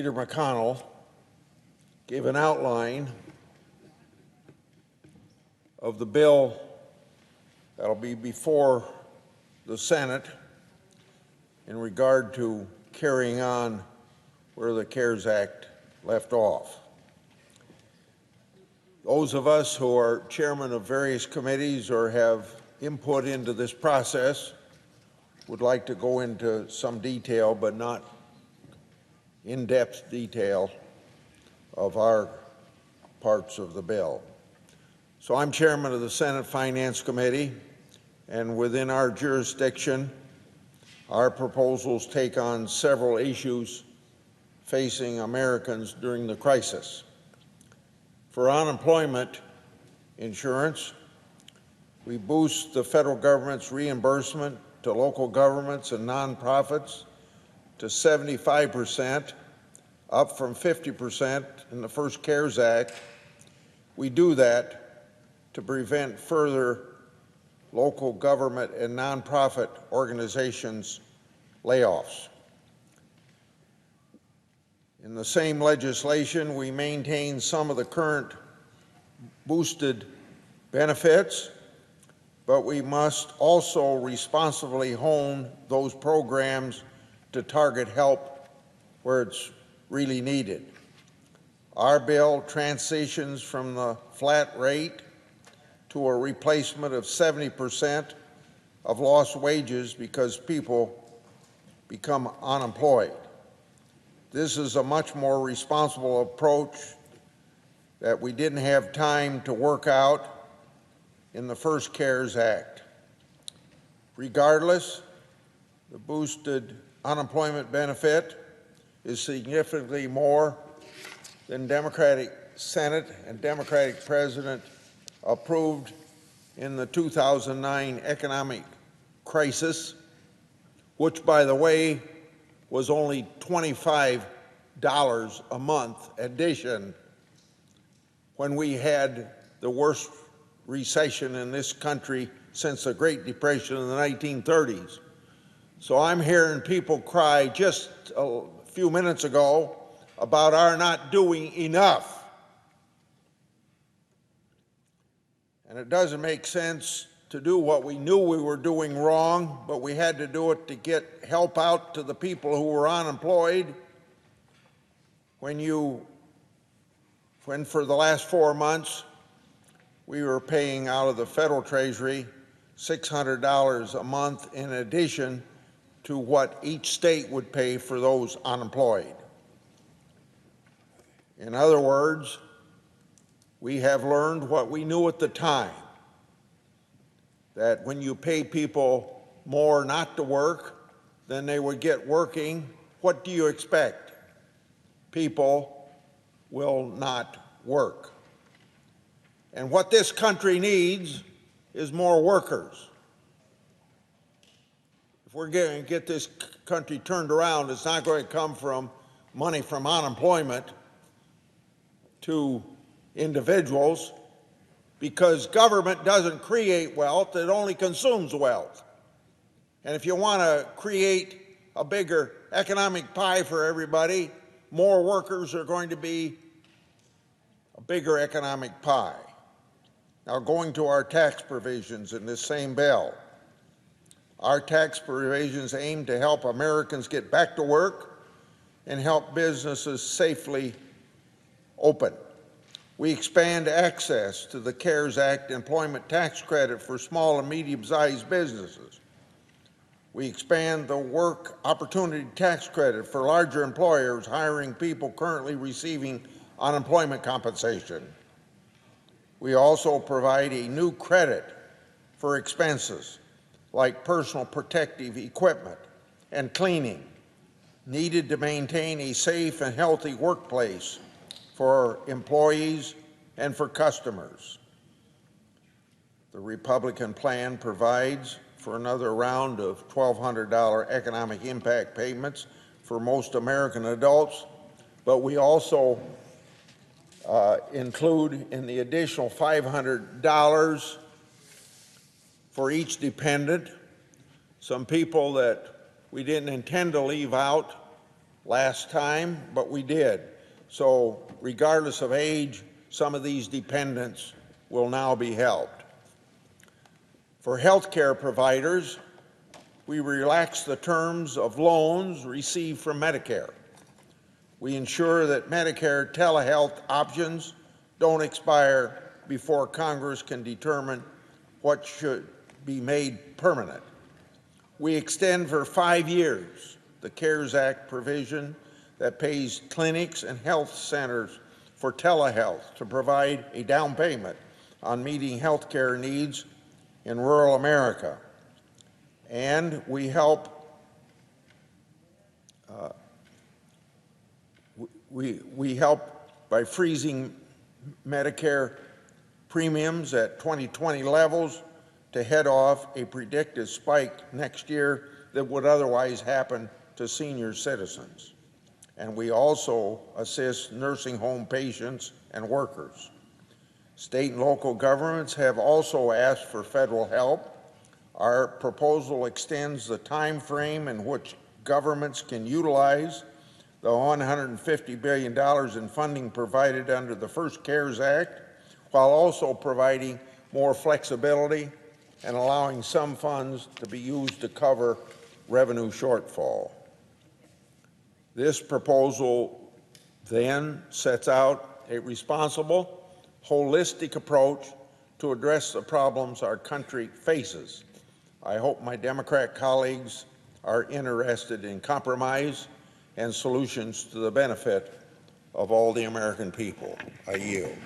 Leader McConnell gave an outline of the bill that'll be before the Senate in regard to carrying on where the CARES Act left off. Those of us who are chairmen of various committees or have input into this process would like to go into some detail, but not in-depth detail of our parts of the bill. So I'm chairman of the Senate Finance Committee, and within our jurisdiction, our proposals take on several issues facing Americans during the crisis. For unemployment insurance, we boost the federal government's reimbursement to local governments and nonprofits to 75%, up from 50% in the first CARES Act. We do that to prevent further local government and nonprofit organizations layoffs. In the same legislation, we maintain some of the current boosted benefits, but we must also responsibly hone those programs to target help where it's really needed. Our bill transitions from the flat rate to a replacement of 70% of lost wages because people become unemployed. This is a much more responsible approach that we didn't have time to work out in the first CARES Act. Regardless, the boosted unemployment benefit is significantly more than Democratic Senate and Democratic President approved in the 2009 economic crisis, which, by the way, was only $25 a month addition when we had the worst recession in this country since the Great Depression in the 1930s. So I'm hearing people cry just a few minutes ago about our not doing enough. And it doesn't make sense to do what we knew we were doing wrong, but we had to do it to get help out to the people who were unemployed when for the last 4 months we were paying out of the federal treasury $600 a month in addition to what each state would pay for those unemployed. In other words, we have learned what we knew at the time, that when you pay people more not to work than they would get working, what do you expect? People will not work. And what this country needs is more workers. If we're going to get this country turned around, it's not going to come from money from unemployment to individuals, because government doesn't create wealth, it only consumes wealth. And if you want to create a bigger economic pie for everybody, more workers are going to be a bigger economic pie. Now, going to our tax provisions in this same bill. Our tax provisions aim to help Americans get back to work and help businesses safely open. We expand access to the CARES Act employment tax credit for small and medium-sized businesses. We expand the work opportunity tax credit for larger employers hiring people currently receiving unemployment compensation. We also provide a new credit for expenses like personal protective equipment and cleaning needed to maintain a safe and healthy workplace for employees and for customers. The Republican plan provides for another round of $1,200 economic impact payments for most American adults, but we also include in the additional $500 for each dependent, some people that we didn't intend to leave out last time, but we did. So regardless of age, some of these dependents will now be helped. For health care providers, we relax the terms of loans received from Medicare. We ensure that Medicare telehealth options don't expire before Congress can determine what should be made permanent. We extend for 5 years the CARES Act provision that pays clinics and health centers for telehealth to provide a down payment on meeting health care needs in rural America. And we help we help by freezing Medicare premiums at 2020 levels to head off a predicted spike next year that would otherwise happen to senior citizens. And we also assist nursing home patients and workers. State and local governments have also asked for federal help. Our proposal extends the time frame in which governments can utilize the $150 billion in funding provided under the first CARES Act, while also providing more flexibility and allowing some funds to be used to cover revenue shortfall. This proposal then sets out a responsible, holistic approach to address the problems our country faces. I hope my Democrat colleagues are interested in compromise and solutions to the benefit of all the American people. I yield.